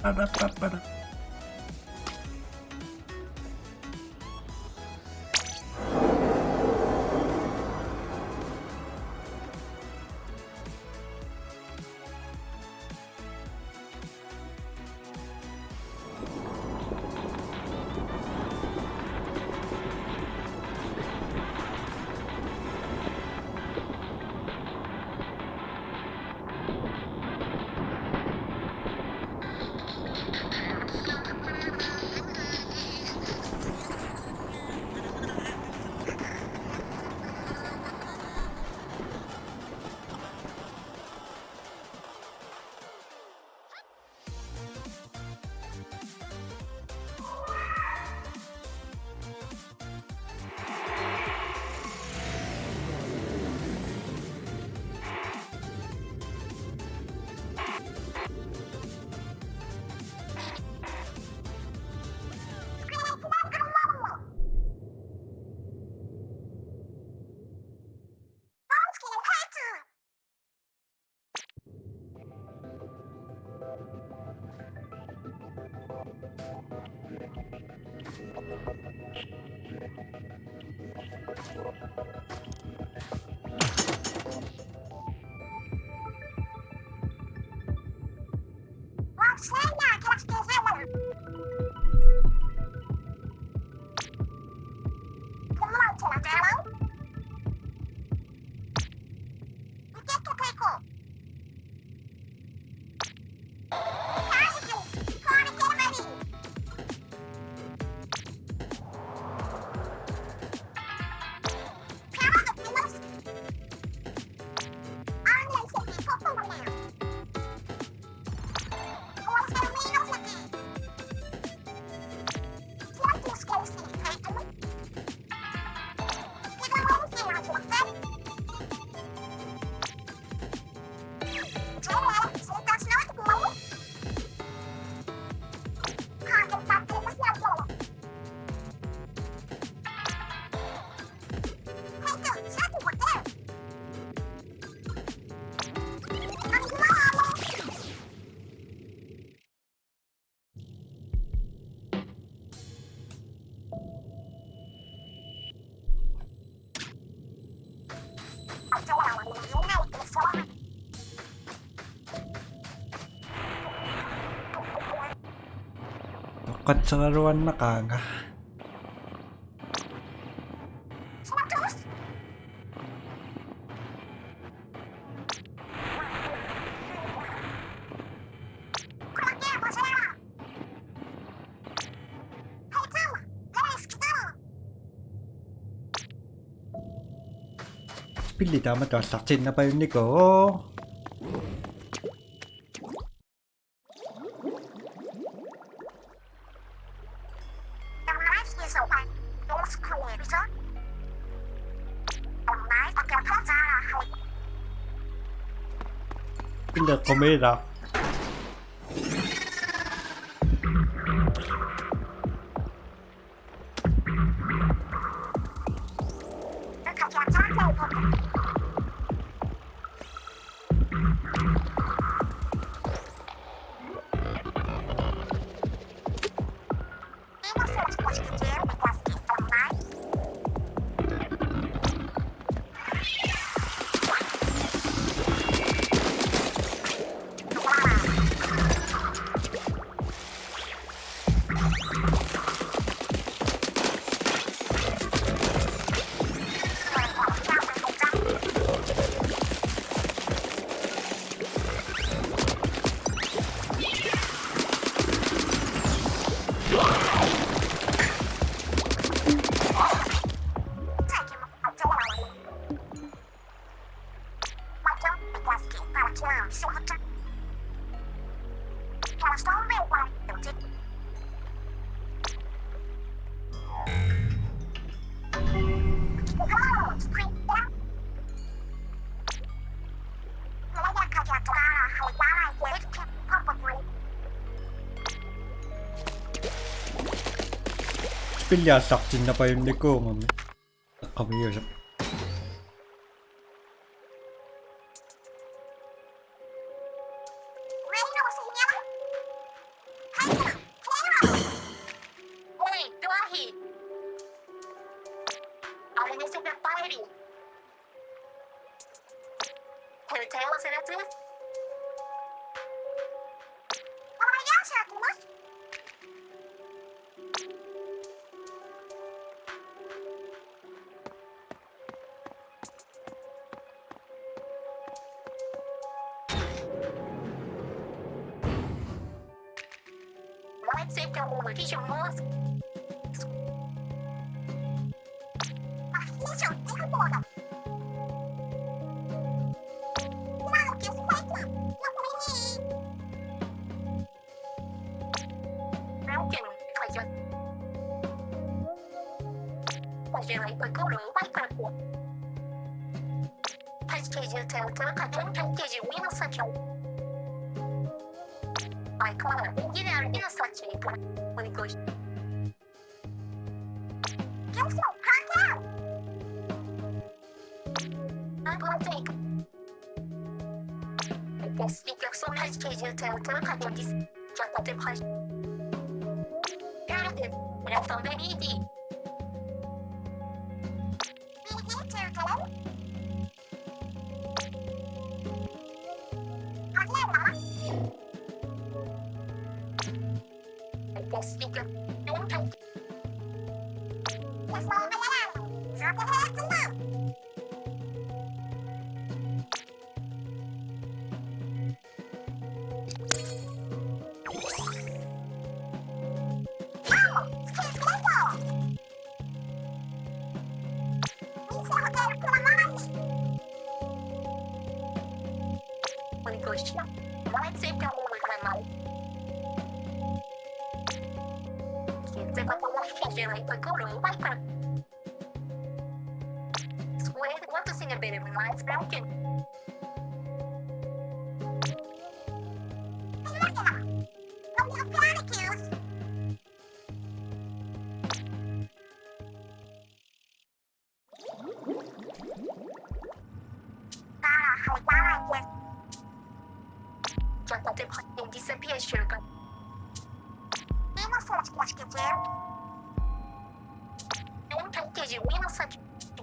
빠라빠빠라. Kacelaruan na kaga. Pili tama to saksin na pa yun ni ko. Pindah kamera. Pilya saksin na pa yun ni ko, mami. Kami yun. Vai ser que eu vou aqui chamar. Deixa eu ir embora. Não, que feito. Não comi. Não que não fazer. Fazer aí para coro, vai para cor. Faz que eu tenho que de win saquão. Vai, claro. Ninguém é a sorte para o negócio. Eu sou hacker. Biblioteca. Explicação mais que eu tenho que dizer. Já está de paz. Cara, eu também me di. Explica. Não tem. Mas não é já tá reto, Vai ser que eu vou reclamar. Você vai falar que aí foi coro, vai para. Square, quanto se beber mais para o quê? Já tá tempo de saber, Sugar. E uma fonte que acho que quero? Não tem que de win só que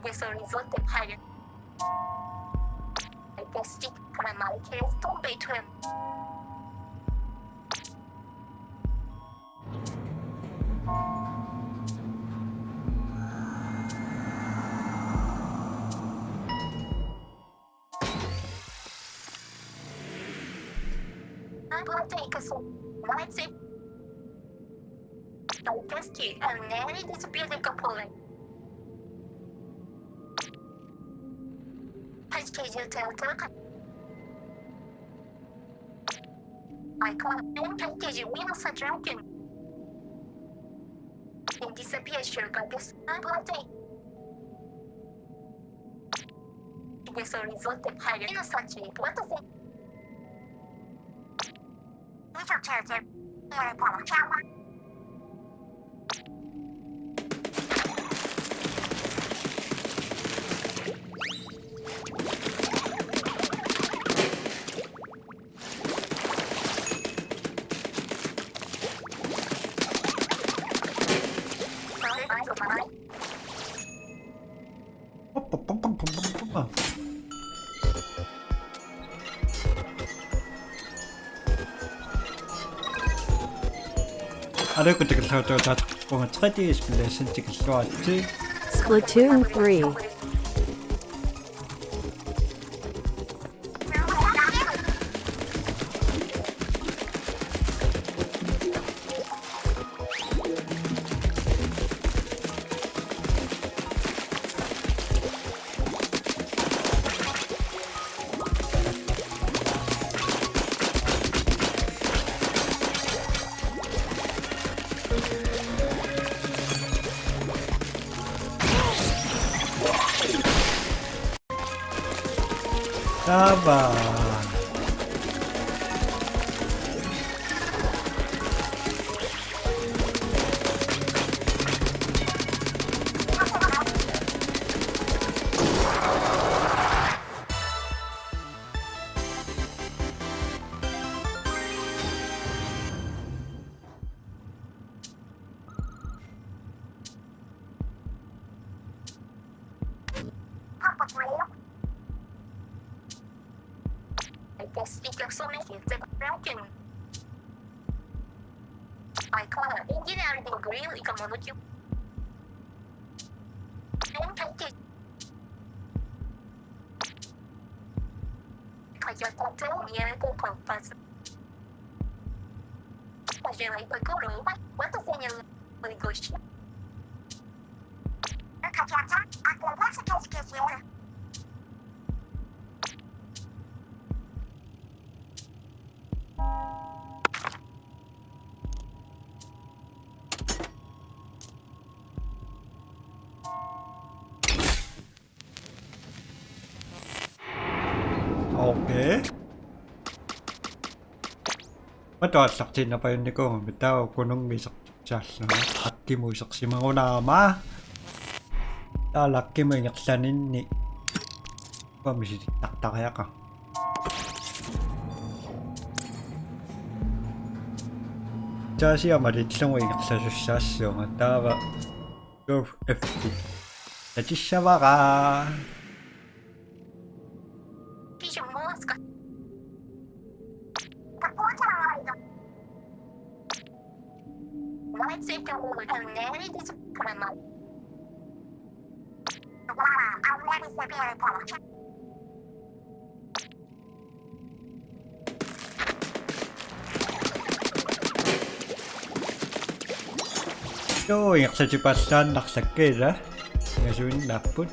esse risoto é paia. Eu posso te reclamar que eu estou bem trem. Biblioteca só vai ser. Então, pesquise a neve de subir de capulé. Faz que eu tenho que. Vai, claro, não tem que de win só drunken. Em disappear, Sugar, this biblioteca. Esse risoto é paia. Não só te quanto você. Deixa eu te dizer. Eu vou te chamar. 아래고 저 보면 3D 스플래시 찍을 수 있지. Splatoon 3. 잡아. Explicação nem que você não quer. Ai, claro, engenharia do grill e comando de. Não tem que. Caiu com teu dinheiro com compasso. Pode procurou, mas quanto senhor gosto? Katiata, a conversa que eu esqueci, ora. Okay. Matawa saksin na pa yun ni ko. Bitaw, kunong may saksas na. Aki mo saksi mga unama. Talaki mo yung yaksanin ni. Pamisi takta kaya ka. Chasi ama rin mo yung yaksasas yung atawa. Your FP. Nachisya ba ka? Yo, yang secepatnya nak sakit lah. Ngasun dapur.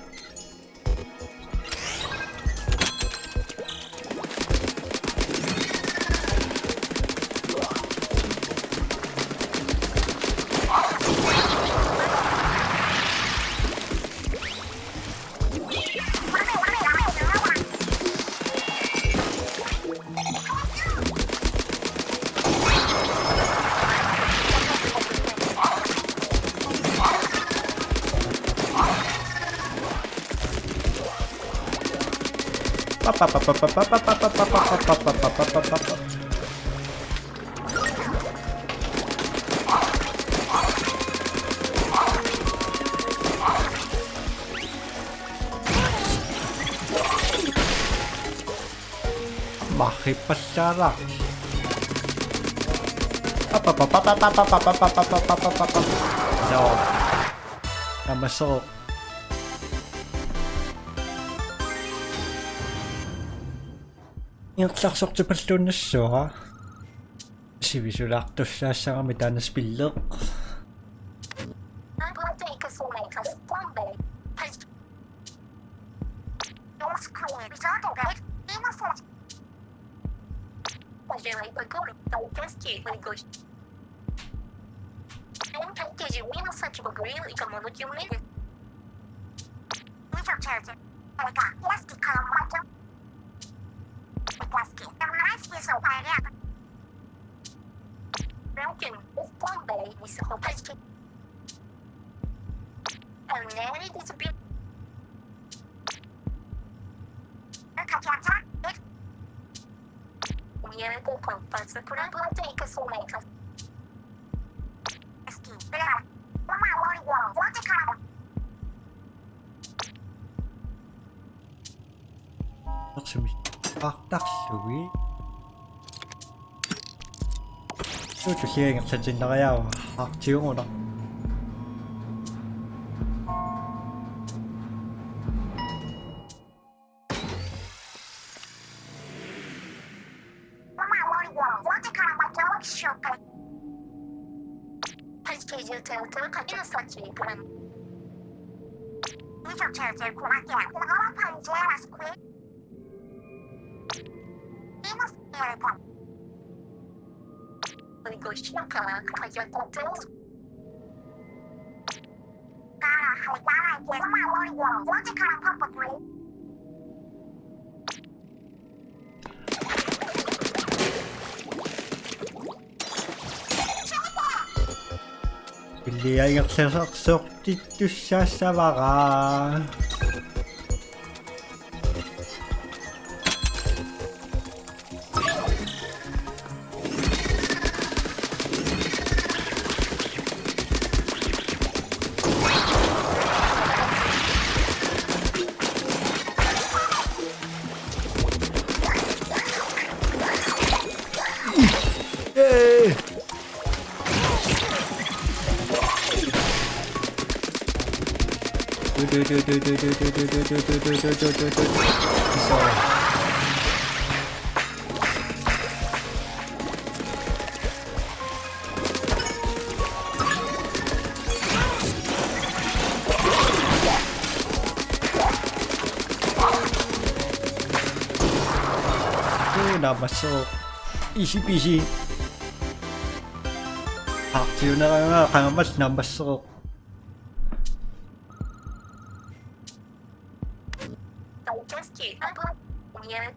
Makipasyarak. No. Namasok. Yung saksok sa pastor na siya. Si visual actor siya sa kamita na spillok. Baktak suwi. 또 주시행 사진 나가야 지용 오나. Hindi ay nagsasok dito siya sa baka. nammasok. Easy peasy. Paksiw na kayo nga, kangamas nammasok. Just Miałem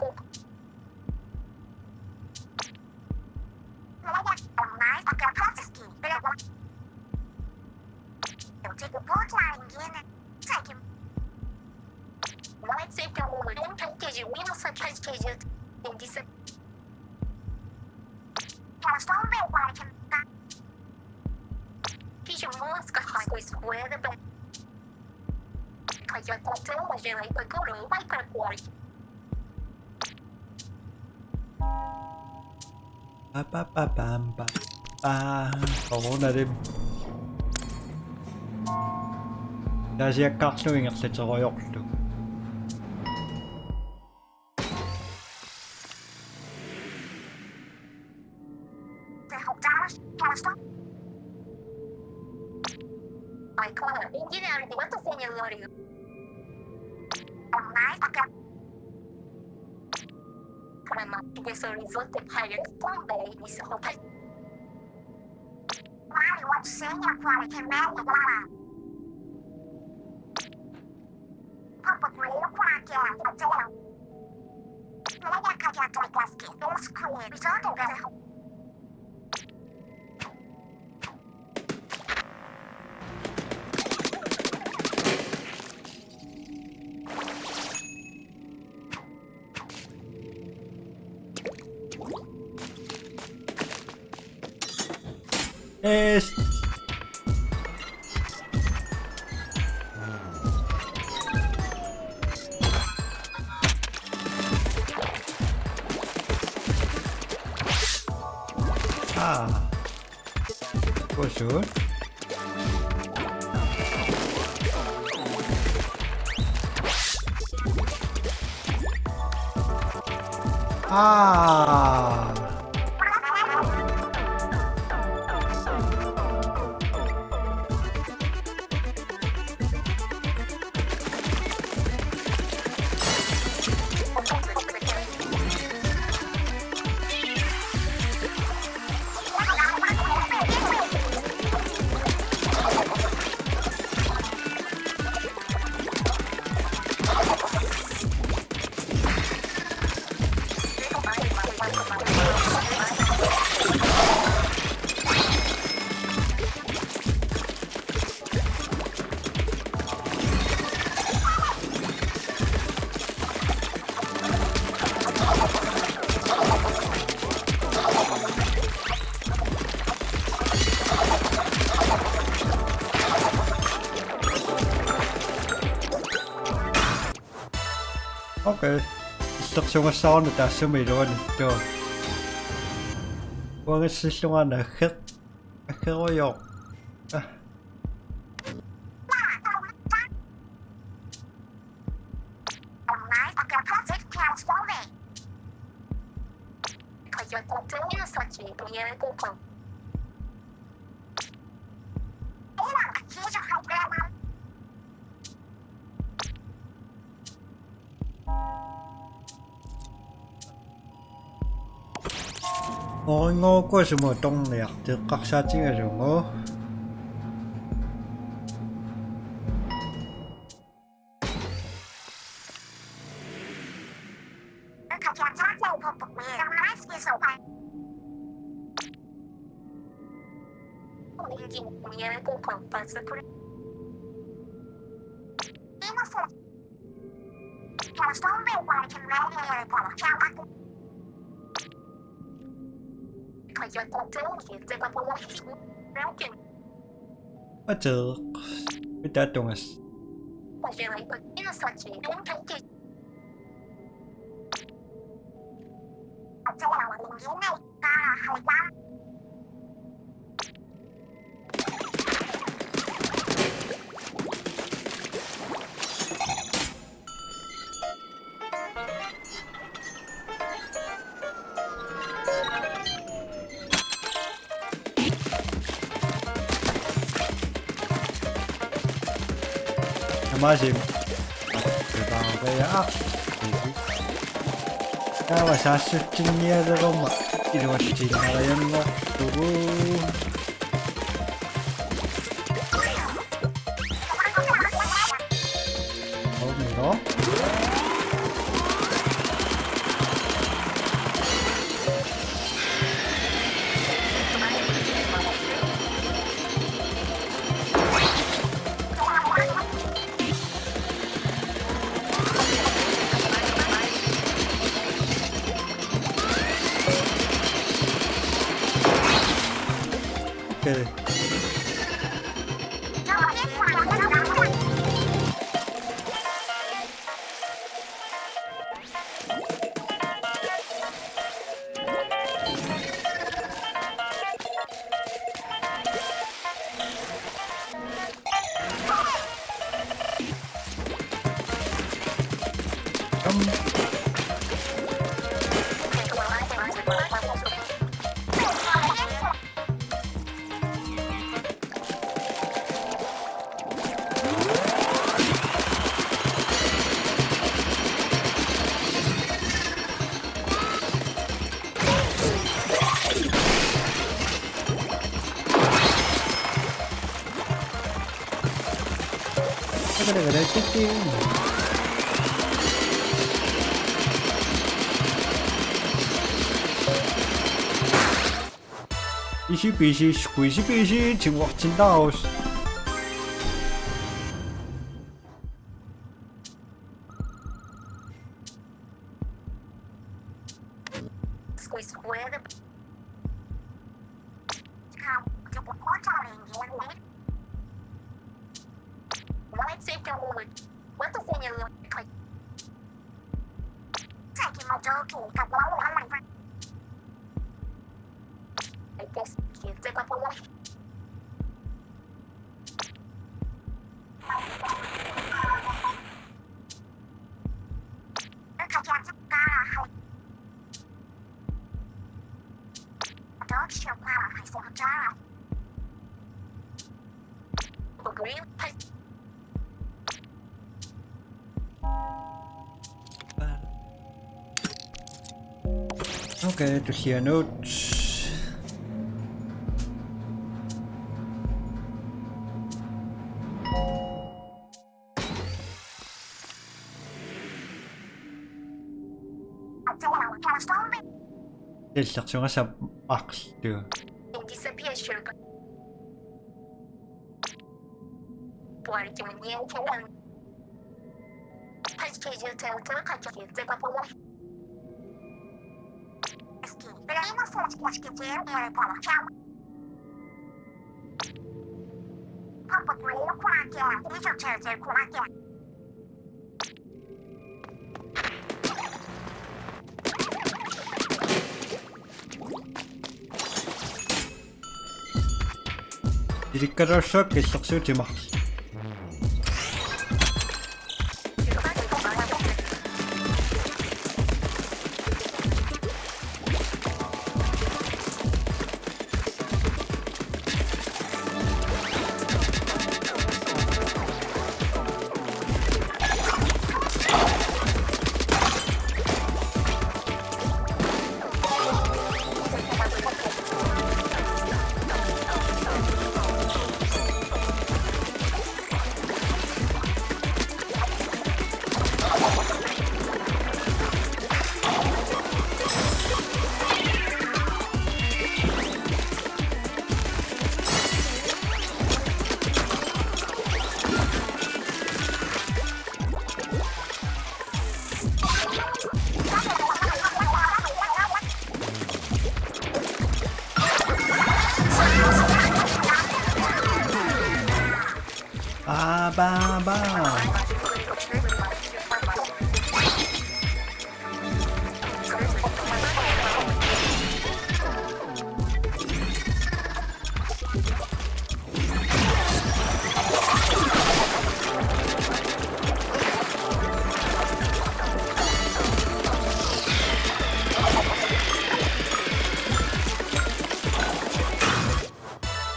Oo na rin. Dahil siya kakso yung aksit sa koyok to. Yes. For sure. Okay. Instruksjoner sa ano tayo sumiluan ito. Huwag instruksjoner na karoyok. Ngô có sự mở trong nẹt từ các xa chính ở rồi ngô. Được, biết đã tung rồi. Amazing. Vào cái áp. 사실증이야들로만 이루어진 나라연 녹두고 어미로 오케이 그래 띠띠 20 19 20 지금 확진다 Square. How to put water in your way. Let's take a moment. What the thing you look like? Taking my dog to a wall on my I guess you take up a lot. Dog show power I saw a jar. The green pipe. Okay, to hear notes. Instruction sa box to Disappear sugar. Boy, you mean you want? Has to tell to cut you take up a wash. But I'm a force watch give you a power chow. Papa Green, quack, little church, quack. Dirikkararsak instruction to max. Ba.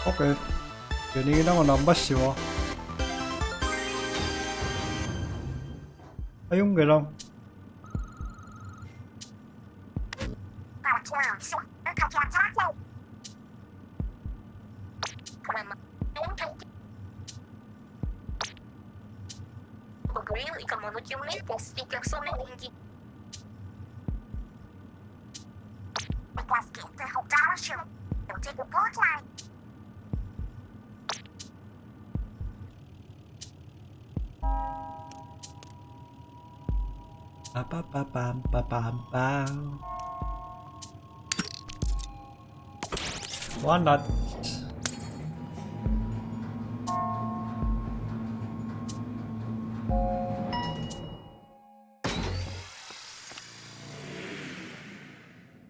Okay. Ganyan ako nambas yun. Ayun galang. 괜찮았어. 그러면 Говорил и команду умеет после персоны деньги. Класски, ты хотела еще? У тебя подлай. Pa pa pa pam pa pam pam. One not.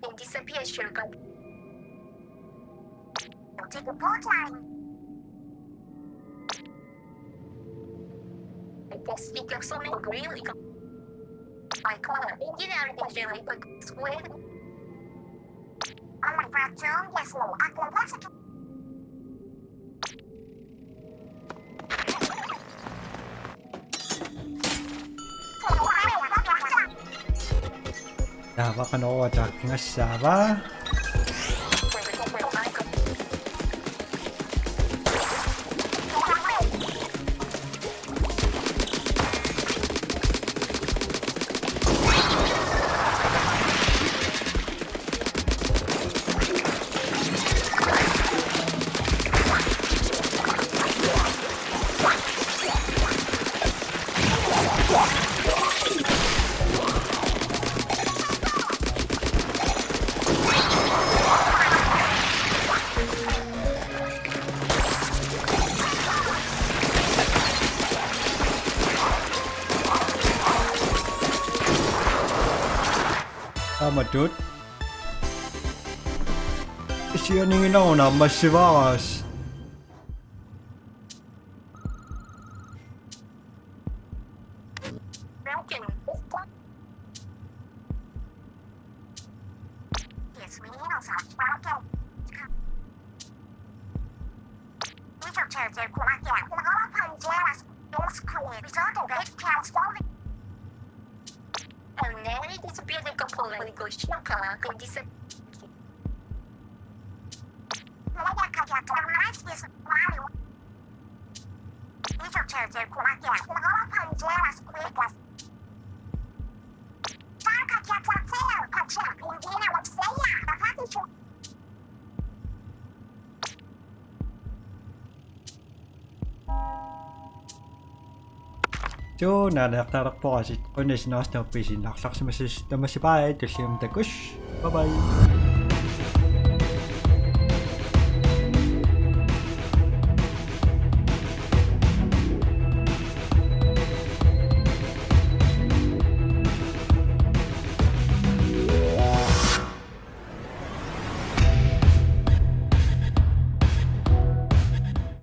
Don't disappear, Sherlock. У тебя подлай. После персоны говорил и Айкона, генеральный инженер, как Сквейд. Он врачом, я слово, а глобальный. Dapat ka nakawajak nga siya ba? Tama chút. Siya ningin ako na masibakas. Broken. Yes, we need also. Broken. Major character, Kumakia. Kumagawa pa ang jealous. Yung school. Result of great transforming. And then it disappeared the couple of negotiation can disappear. Major character, Kumakia. Kumagawa pa ang jealous. Quickness. Saka kaya Pacha, hindi na magsaya. Nakakisyo. Jo, nadaktarak po kasi kung nasinas na pisin. Naksak sa masipay. Tusim takush. Bye bye.